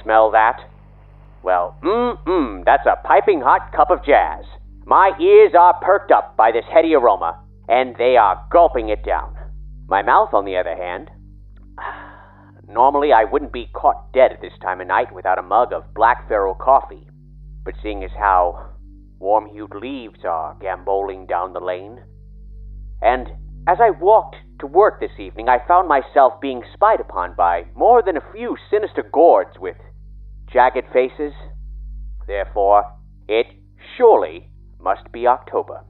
Smell that? Well, that's a piping hot cup of jazz. My ears are perked up by this heady aroma, and they are gulping it down. My mouth, on the other hand... Normally, I wouldn't be caught dead at this time of night without a mug of Black Pharaoh coffee. But seeing as how warm-hued leaves are gamboling down the lane, and as I walked to work this evening, I found myself being spied upon by more than a few sinister gourds with jagged faces. Therefore, it surely must be October.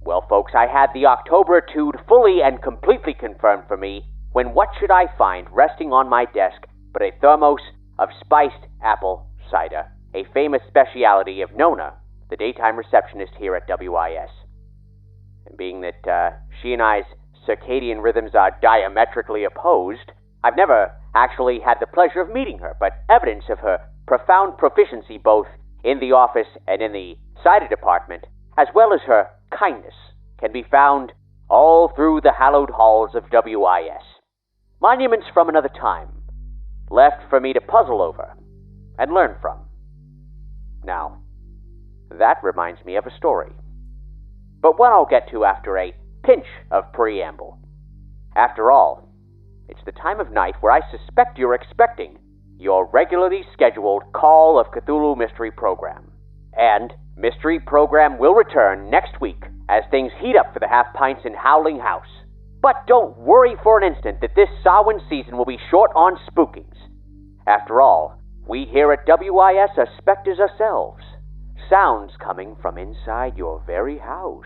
Well, folks, I had the October-tude fully and completely confirmed for me when what should I find resting on my desk but a thermos of spiced apple cider, a famous specialty of Nona, the daytime receptionist here at WIS. And being that she and I's circadian rhythms are diametrically opposed, I've never actually had the pleasure of meeting her, but evidence of her profound proficiency both in the office and in the cider department, as well as her kindness, can be found all through the hallowed halls of WIS. Monuments from another time, left for me to puzzle over and learn from. Now, that reminds me of a story, but one I'll get to after a pinch of preamble. After all, it's the time of night where I suspect you're expecting your regularly scheduled Call of Cthulhu mystery program. And mystery program will return next week as things heat up for the half-pints in Howling House. But don't worry for an instant that this Samhain season will be short on spookings. After all, we here at WIS are specters ourselves. Sounds coming from inside your very house.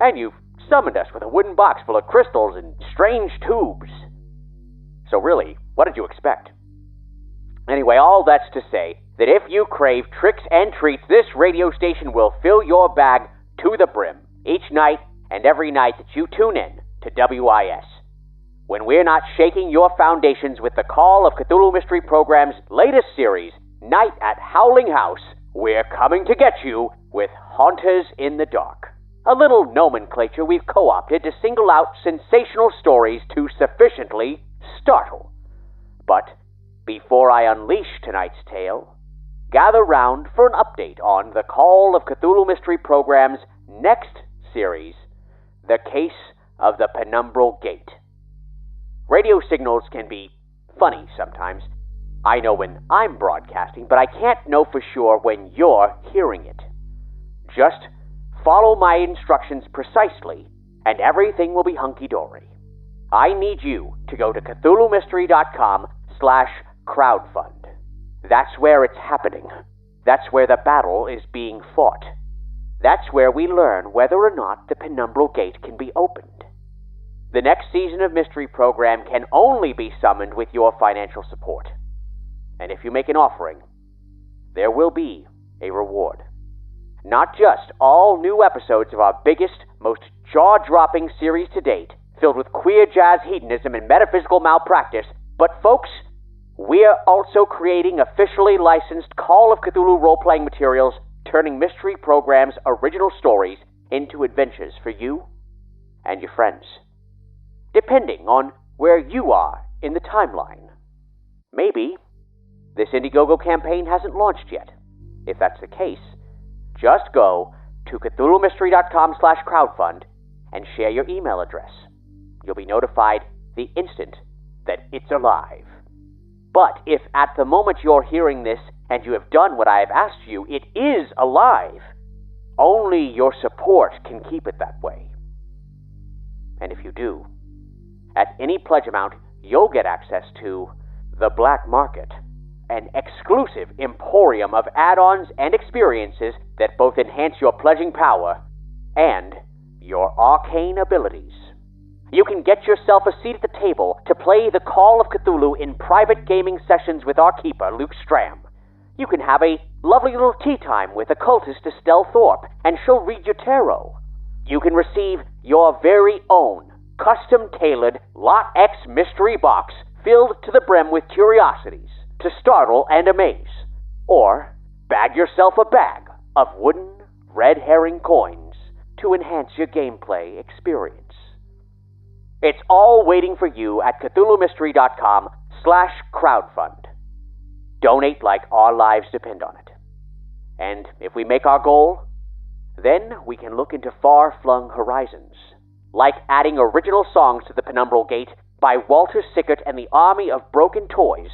And you've summoned us with a wooden box full of crystals and strange tubes. So really, what did you expect? Anyway, all that's to say that if you crave tricks and treats, this radio station will fill your bag to the brim each night and every night that you tune in to WIS. When we're not shaking your foundations with the Call of Cthulhu Mystery Program's latest series, Night at Howling House, we're coming to get you with Haunters in the Dark. A little nomenclature we've co-opted to single out sensational stories to sufficiently startle. But before I unleash tonight's tale, gather round for an update on the Call of Cthulhu Mystery Program's next series, The Case of the Penumbral Gate. Radio signals can be funny sometimes. I know when I'm broadcasting, but I can't know for sure when you're hearing it. Just follow my instructions precisely, and everything will be hunky-dory. I need you to go to CthulhuMystery.com/crowdfund. That's where it's happening. That's where the battle is being fought. That's where we learn whether or not the Penumbral Gate can be opened. The next season of Mystery Program can only be summoned with your financial support. And if you make an offering, there will be a reward. Not just all new episodes of our biggest, most jaw-dropping series to date, filled with queer jazz hedonism and metaphysical malpractice, but folks, we're also creating officially licensed Call of Cthulhu role-playing materials, turning Mystery Program's original stories into adventures for you and your friends, depending on where you are in the timeline. Maybe this Indiegogo campaign hasn't launched yet. If that's the case, just go to CthulhuMystery.com/crowdfund and share your email address. You'll be notified the instant that it's alive. But if at the moment you're hearing this and you have done what I have asked you, it is alive, only your support can keep it that way. And if you do, at any pledge amount, you'll get access to the Black Market, an exclusive emporium of add-ons and experiences that both enhance your pledging power and your arcane abilities. You can get yourself a seat at the table to play the Call of Cthulhu in private gaming sessions with our keeper, Luke Stram. You can have a lovely little tea time with occultist Estelle Thorpe, and she'll read your tarot. You can receive your very own custom-tailored Lot X mystery box filled to the brim with curiosities to startle and amaze. Or bag yourself a bag of wooden red herring coins to enhance your gameplay experience. It's all waiting for you at CthulhuMystery.com/crowdfund. donate like our lives depend on it. And if we make our goal, then we can look into far-flung horizons, like adding original songs to the Penumbral Gate by Walter Sickert and the Army of Broken Toys,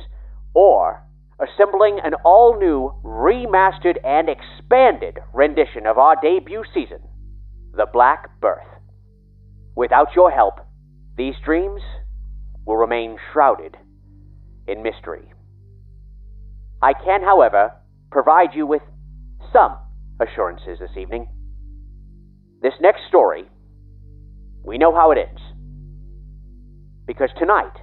or assembling an all-new, remastered, and expanded rendition of our debut season, The Black Birth. Without your help, these dreams will remain shrouded in mystery. I can, however, provide you with some assurances this evening. This next story, we know how it ends. Because tonight,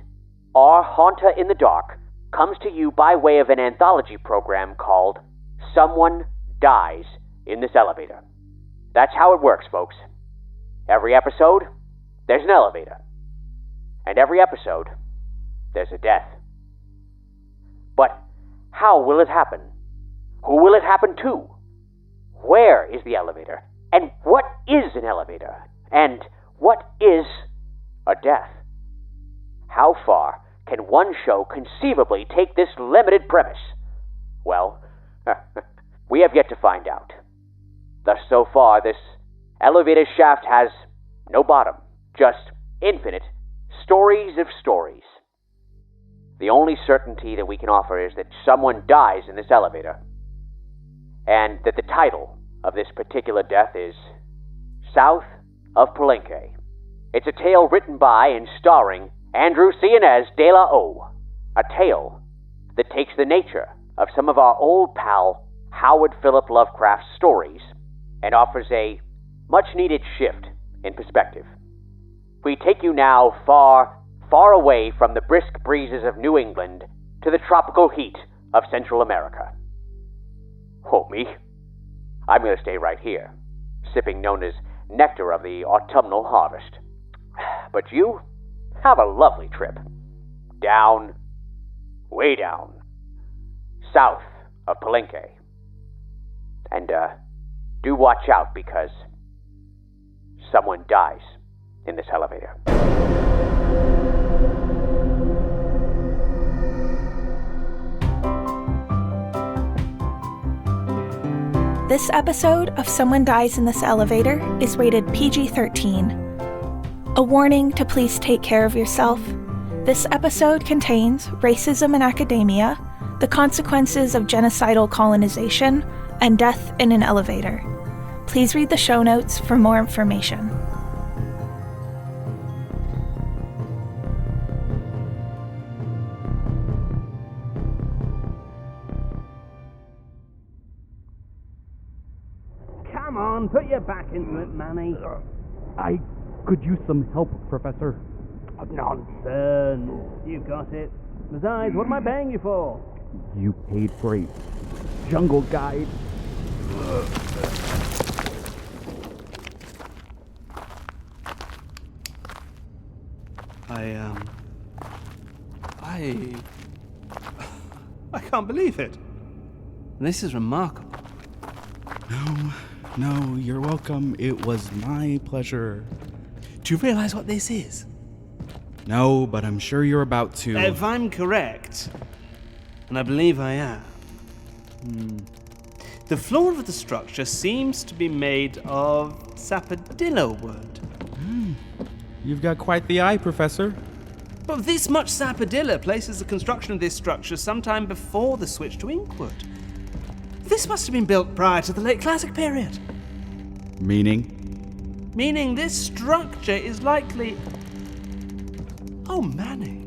our Haunter in the Dark comes to you by way of an anthology program called Someone Dies in This Elevator. That's how it works, folks. Every episode, there's an elevator. And every episode, there's a death. But how will it happen? Who will it happen to? Where is the elevator? And what is an elevator? And what is a death? How far can one show conceivably take this limited premise? Well, we have yet to find out. Thus, so far, this elevator shaft has no bottom, just infinite stories of stories. The only certainty that we can offer is that someone dies in this elevator, and that the title of this particular death is South of Palenque. It's a tale written by and starring Andrew Siañez-De La O, a tale that takes the nature of some of our old pal Howard Philip Lovecraft's stories and offers a much-needed shift in perspective. We take you now far, far away from the brisk breezes of New England to the tropical heat of Central America. Oh, me? I'm going to stay right here, sipping known as nectar of the autumnal harvest. But you, have a lovely trip. Down, way down, south of Palenque. And, do watch out because someone dies in this elevator. This episode of Someone Dies in This Elevator is rated PG-13. A warning to please take care of yourself. This episode contains racism in academia, the consequences of genocidal colonization, and death in an elevator. Please read the show notes for more information. Come on, put your back into it, Manny. I could use some help, Professor. Oh, nonsense. You got it. Besides, what am I paying you for? You paid for a jungle guide. I can't believe it. This is remarkable. No, you're welcome. It was my pleasure. Do you realize what this is? No, but I'm sure you're about to. If I'm correct, and I believe I am, the floor of the structure seems to be made of sapodillo wood. You've got quite the eye, Professor. But this much sapodilla places the construction of this structure sometime before the switch to inkwood. This must have been built prior to the late Classic period. Meaning? Meaning this structure is likely... Oh, Manny.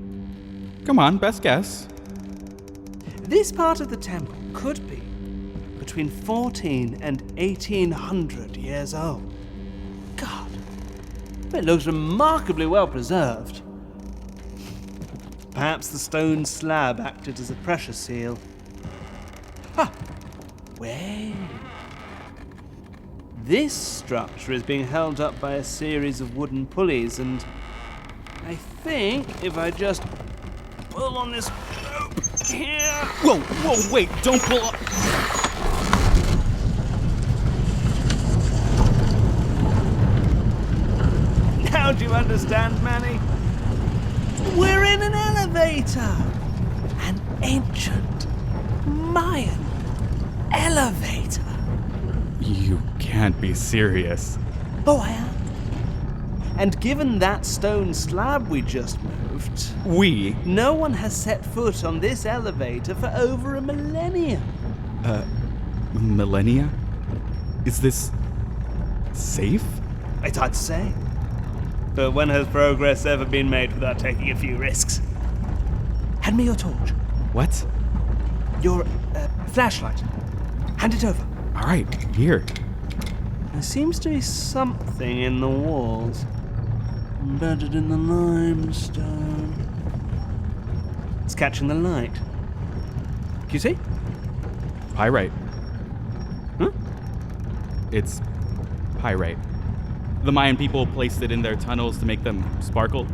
Come on, best guess. This part of the temple could be between 14 and 1800 years old. God, it looks remarkably well preserved. Perhaps the stone slab acted as a pressure seal. Ha! Wait. This structure is being held up by a series of wooden pulleys, and I think if I just pull on this rope here... Whoa, wait, don't pull up. Now do you understand, Manny? We're in an elevator. An ancient, Mayan elevator. You can't be serious. Oh, I am. And given that stone slab we just moved, no one has set foot on this elevator for over a millennium. Millennia? Is this safe? It's hard to say. But when has progress ever been made without taking a few risks? Hand me your torch. What? Your flashlight. Hand it over. All right, here. There seems to be something in the walls. Embedded in the limestone. It's catching the light. Can you see? Pyrite. Huh? It's pyrite. The Mayan people placed it in their tunnels to make them sparkle.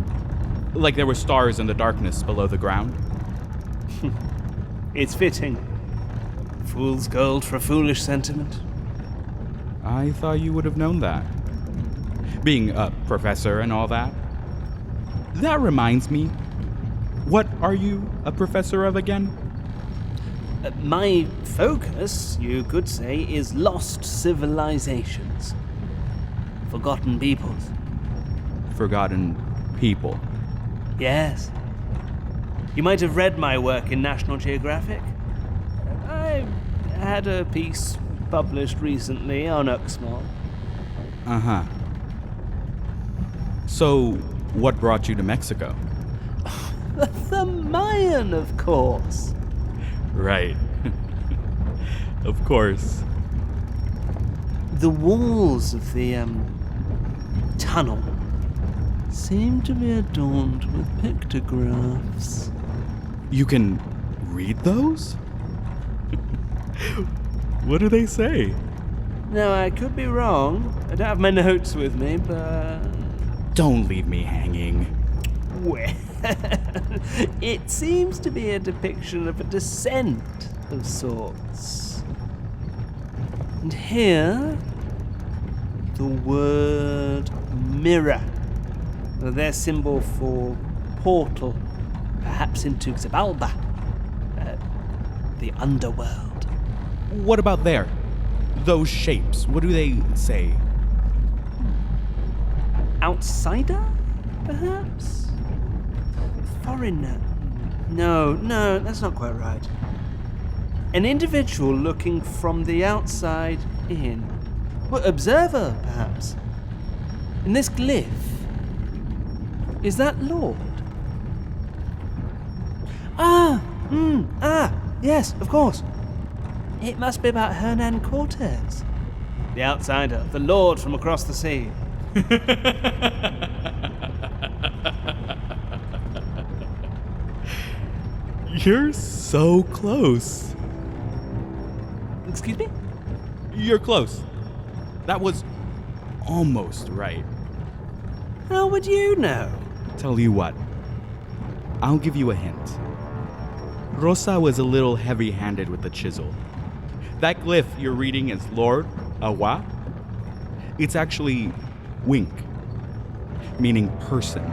Like there were stars in the darkness below the ground. It's fitting. Fool's gold for a foolish sentiment. I thought you would have known that. Being a professor and all that. That reminds me. What are you a professor of again? My focus, you could say, is lost civilizations. Forgotten peoples. Forgotten people. Yes. You might have read my work in National Geographic. I had a piece published recently on Uxmal. Uh-huh. So, what brought you to Mexico? The Mayan, of course. Right. Of course. The walls of the, tunnel seem to be adorned with pictographs. You can read those? What do they say? Now, I could be wrong. I don't have my notes with me, but... Don't leave me hanging. Well, it seems to be a depiction of a descent of sorts. And here, the word mirror. Their symbol for portal, perhaps into Xibalba, the underworld. What about there? Those shapes, what do they say? Outsider, perhaps? Foreigner. No, that's not quite right. An individual looking from the outside in. Well, observer, perhaps. In this glyph, is that Lord? Yes, of course. It must be about Hernan Cortez. The outsider, the Lord from across the sea. You're so close. Excuse me? You're close. That was almost right. How would you know? Tell you what, I'll give you a hint. Rosa was a little heavy-handed with the chisel. That glyph you're reading is Lord, Awa. It's actually wink, meaning person.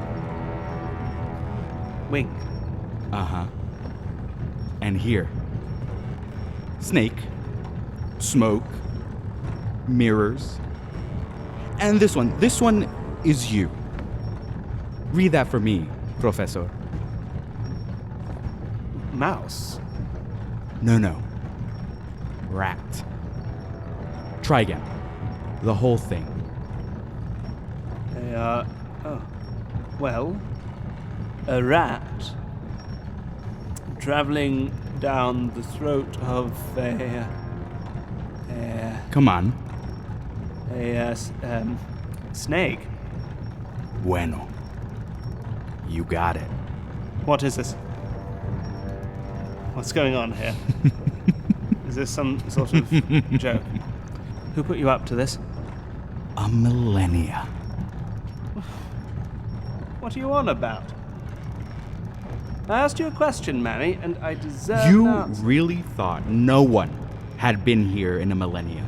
Wink. Uh-huh. And here, snake, smoke, mirrors, and this one is you. Read that for me, Professor. Mouse? No. Rat. Try again. The whole thing. Well, a rat traveling down the throat of Come on. Snake. Bueno. You got it. What is this? What's going on here? Is this some sort of joke? Who put you up to this? A millennia. What are you on about? I asked you a question, Manny, and I deserve You an answer. really thought no one had been here in a millennia?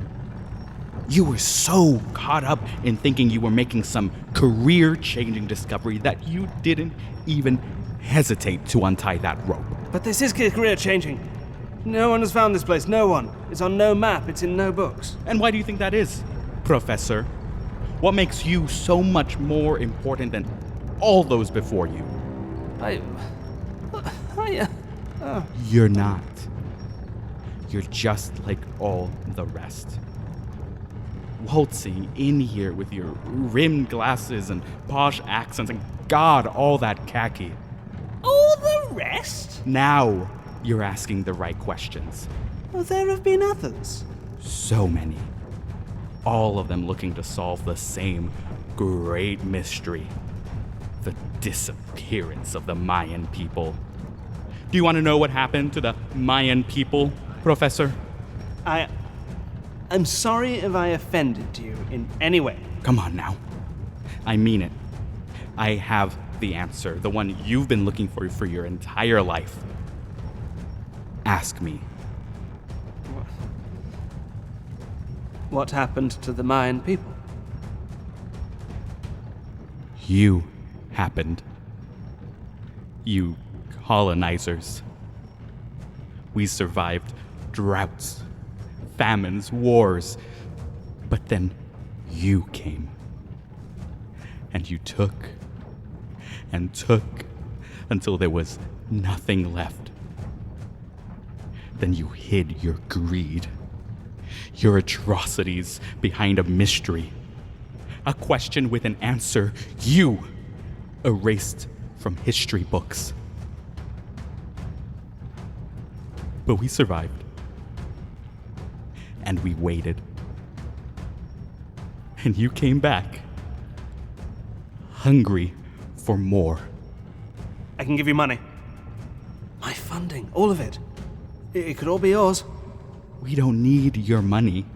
You were so caught up in thinking you were making some career-changing discovery that you didn't even hesitate to untie that rope. But this is career changing. No one has found this place, no one. It's on no map, it's in no books. And why do you think that is, Professor? What makes you so much more important than all those before you? You're not. You're just like all the rest. Waltzing in here with your rimmed glasses and posh accents and God, all that khaki. All the rest? Now you're asking the right questions. Well, there have been others. So many. All of them looking to solve the same great mystery. The disappearance of the Mayan people. Do you want to know what happened to the Mayan people, Professor? I'm sorry if I offended you in any way. Come on now. I mean it. I have the answer, the one you've been looking for your entire life. Ask me. What happened to the Mayan people? You happened. You colonizers. We survived droughts, famines, wars. But then you came. And you took and took until there was nothing left. Then you hid your greed, your atrocities behind a mystery, a question with an answer you erased from history books. But we survived. And we waited. And you came back, hungry for more. I can give you money. My funding, all of it. It could all be yours. We don't need your money.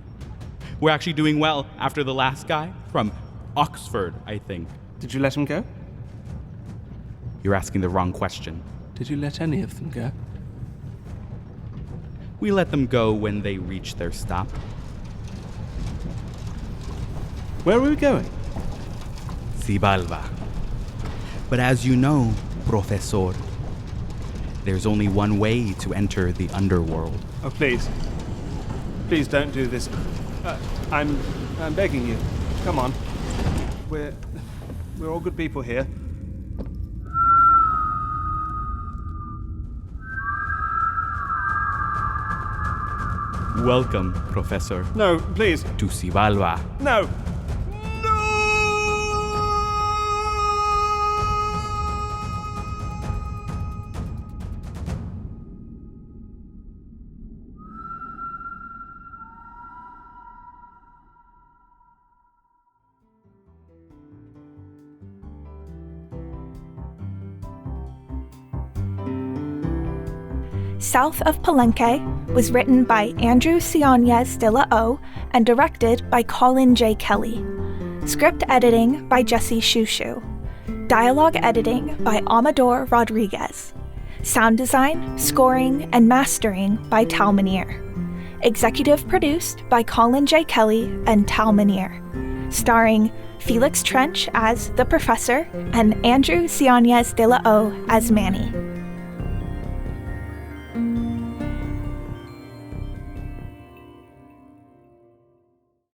We're actually doing well after the last guy from Oxford, I think. Did you let him go? You're asking the wrong question. Did you let any of them go? We let them go when they reach their stop. Where are we going? Xibalba. But as you know, Professor, there's only one way to enter the underworld. Oh, please. Please don't do this. I'm begging you. Come on. We're all good people here. Welcome, Professor. No, please. To Xibalba. No. South of Palenque was written by Andrew Siañez-De La O and directed by Colin J. Kelly. Script editing by Jesse Shushu. Dialogue editing by Amador Rodriguez. Sound design, scoring, and mastering by Tal Manier. Executive produced by Colin J. Kelly and Tal Manier. Starring Felix Trench as the Professor and Andrew Siañez-De La O as Manny.